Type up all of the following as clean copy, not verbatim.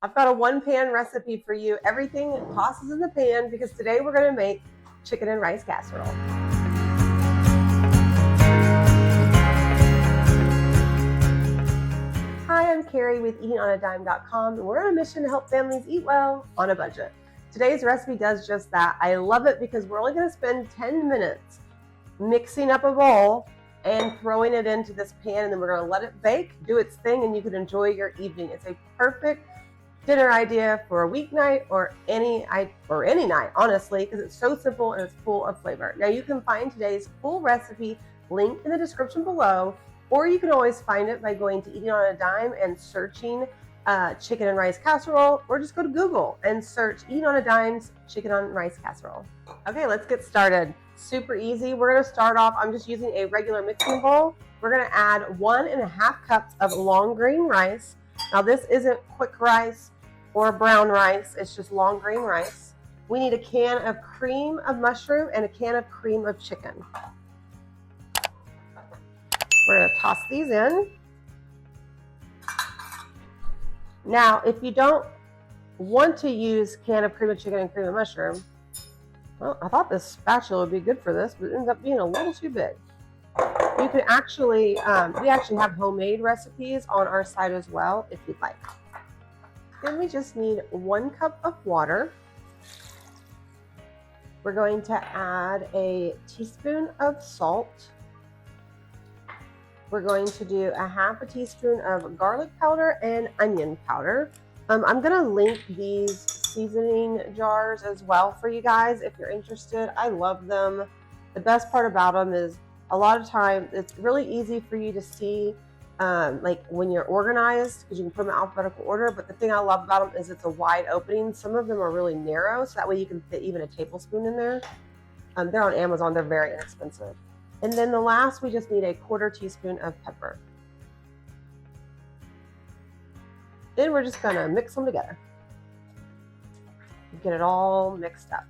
I've got a one pan recipe for you. Everything tosses in the pan because today we're going to make chicken and rice casserole. Hi, I'm Carrie with eatingonadime.com, and we're on a mission to help families eat well on a budget. Today's recipe does just that. I love it because we're only going to spend 10 minutes mixing up a bowl and throwing it into this pan, and then we're going to let it bake, do its thing, and you can enjoy your evening. It's a perfect dinner idea for a weeknight or any night, honestly, because it's so simple and it's full of flavor. Now you can find today's full recipe linked in the description below, or you can always find it by going to Eating on a Dime and searching chicken and rice casserole, or just go to Google and search Eating on a Dime's chicken and rice casserole. Okay, let's get started. Super easy. We're going to start off, I'm just using a regular mixing bowl. We're going to add 1.5 cups of long grain rice. Now this isn't quick rice or brown rice, it's just long grain rice. We need a can of cream of mushroom and a can of cream of chicken. We're going to toss these in. Now, if you don't want to use can of cream of chicken and cream of mushroom, well, I thought this spatula would be good for this, but it ends up being a little too big. You can actually, we actually have homemade recipes on our site as well, if you'd like. Then we just need 1 cup of water. We're going to add a teaspoon of salt. We're going to do 1/2 teaspoon of garlic powder and onion powder. I'm going to link these seasoning jars as well for you guys if you're interested. I love them. The best part about them is a lot of time it's really easy for you to see like when you're organized, because you can put them in alphabetical order. But the thing I love about them is it's a wide opening. Some of them are really narrow, so that way you can fit even a tablespoon in there. They're on Amazon. They're very inexpensive. And then the last, we just need 1/4 teaspoon of pepper. Then we're just gonna mix them together. Get it all mixed up.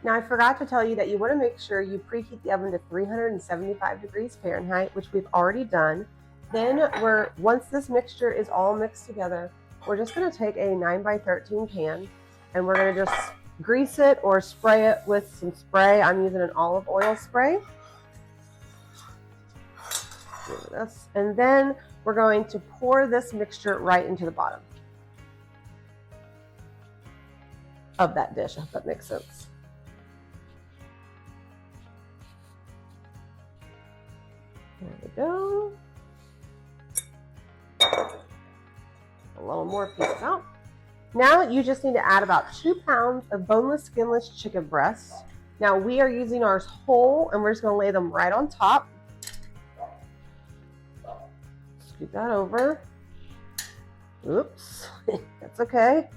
Now I forgot to tell you that you want to make sure you preheat the oven to 375 degrees Fahrenheit, which we've already done. Then once this mixture is all mixed together, we're just going to take a 9x13 pan and we're going to just grease it or spray it with some spray. I'm using an olive oil spray. And then we're going to pour this mixture right into the bottom of that dish. I hope that makes sense. There we go. A little more piece out. Now you just need to add about 2 pounds of boneless, skinless chicken breasts. Now we are using ours whole, and we're just going to lay them right on top. Scoot that over. Oops, that's okay.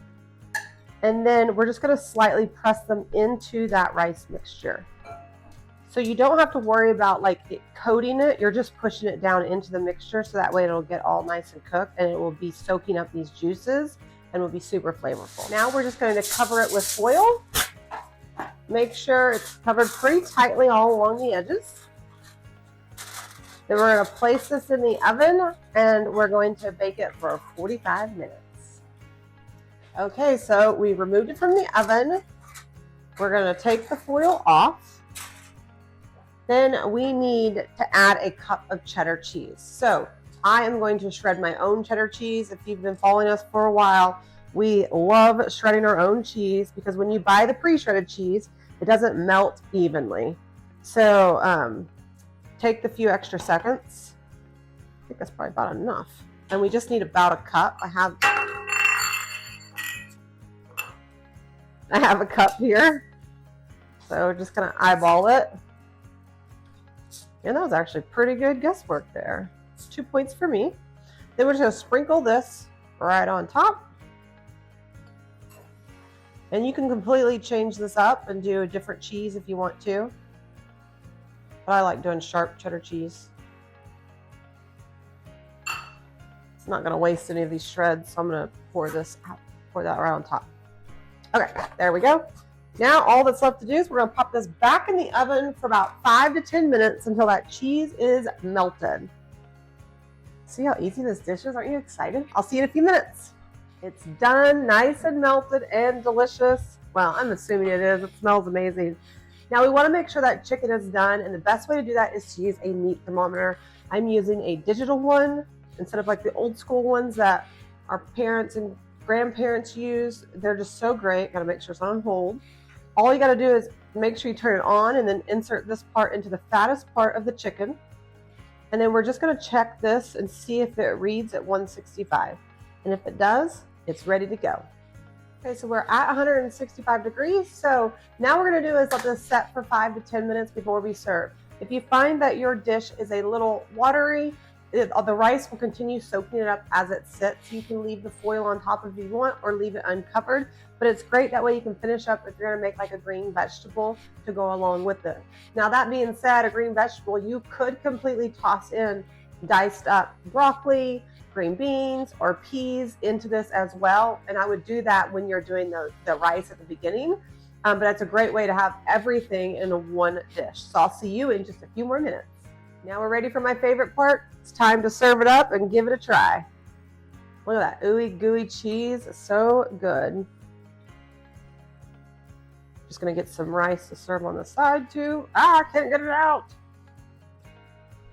And then we're just going to slightly press them into that rice mixture. So you don't have to worry about coating it. You're just pushing it down into the mixture, so that way it'll get all nice and cooked, and it will be soaking up these juices and will be super flavorful. Now we're just going to cover it with foil. Make sure it's covered pretty tightly all along the edges. Then we're going to place this in the oven, and we're going to bake it for 45 minutes. Okay, so we removed it from the oven. We're going to take the foil off. Then we need to add 1 cup of cheddar cheese. So I am going to shred my own cheddar cheese. If you've been following us for a while, we love shredding our own cheese because when you buy the pre-shredded cheese, it doesn't melt evenly. So take the few extra seconds. I think that's probably about enough. And we just need about 1 cup. I have a cup here. So we're just going to eyeball it. And that was actually pretty good guesswork there. 2 points for me. Then we're just going to sprinkle this right on top. And you can completely change this up and do a different cheese if you want to. But I like doing sharp cheddar cheese. It's not going to waste any of these shreds, so I'm going to pour that right on top. Okay, there we go. Now all that's left to do is we're going to pop this back in the oven for about 5 to 10 minutes until that cheese is melted. See how easy this dish is? Aren't you excited? I'll see you in a few minutes. It's done, nice and melted and delicious. Well, I'm assuming it is. It smells amazing. Now we want to make sure that chicken is done, and the best way to do that is to use a meat thermometer. I'm using a digital one instead of like the old school ones that our parents and grandparents use. They're just so great. Got to make sure it's on hold. All you got to do is make sure you turn it on and then insert this part into the fattest part of the chicken. And then we're just going to check this and see if it reads at 165. And if it does, it's ready to go. Okay, so we're at 165 degrees. So now we're going to do is let this set for 5 to 10 minutes before we serve. If you find that your dish is a little watery, the rice will continue soaking it up as it sits. You can leave the foil on top if you want or leave it uncovered, but it's great that way you can finish up if you're going to make like a green vegetable to go along with it. Now that being said, a green vegetable, you could completely toss in diced up broccoli, green beans, or peas into this as well, and I would do that when you're doing the rice at the beginning, but that's a great way to have everything in one dish. So I'll see you in just a few more minutes. Now we're ready for my favorite part. It's time to serve it up and give it a try. Look at that ooey gooey cheese, so good. Just gonna get some rice to serve on the side too. I can't get it out.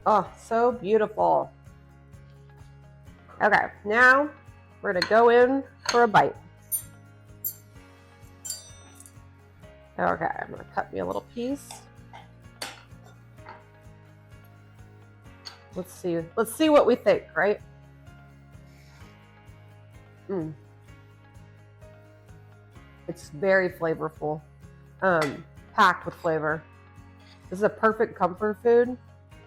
Oh, so beautiful. Okay, now we're gonna go in for a bite. Okay, I'm gonna cut me a little piece. Let's see what we think, right? It's very flavorful, packed with flavor. This is a perfect comfort food.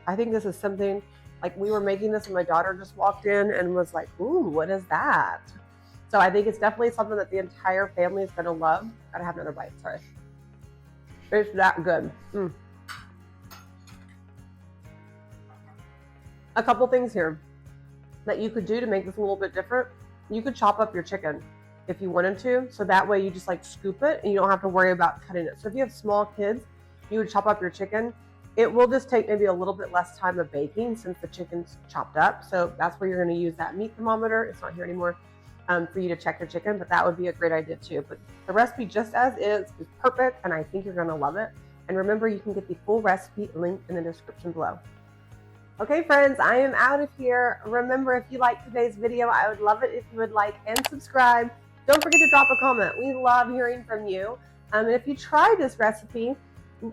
I think this is something, like we were making this and my daughter just walked in and was like, ooh, what is that? So I think it's definitely something that the entire family is gonna love. Gotta have another bite, sorry. It's that good. A couple things here that you could do to make this a little bit different. You could chop up your chicken if you wanted to, so that way you just like scoop it and you don't have to worry about cutting it. So if you have small kids, you would chop up your chicken. It will just take maybe a little bit less time of baking since the chicken's chopped up. So that's where you're going to use that meat thermometer. It's not here anymore for you to check your chicken, but that would be a great idea too. But the recipe just as is perfect, and I think you're going to love it. And remember, you can get the full recipe linked in the description below. Okay, friends, I am out of here. Remember, if you liked today's video, I would love it if you would like and subscribe. Don't forget to drop a comment. We love hearing from you. And if you try this recipe,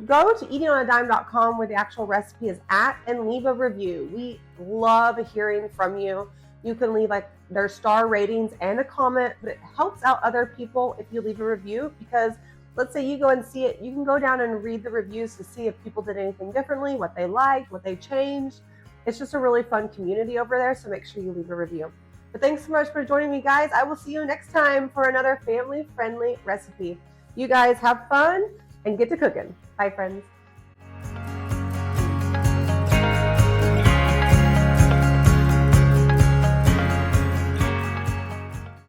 go to eatingonadime.com where the actual recipe is at and leave a review. We love hearing from you. You can leave like their star ratings and a comment, but it helps out other people if you leave a review, because let's say you go and see it, you can go down and read the reviews to see if people did anything differently, what they liked, what they changed. It's just a really fun community over there, so make sure you leave a review. But thanks so much for joining me, guys. I will see you next time for another family-friendly recipe. You guys have fun and get to cooking. Bye, friends.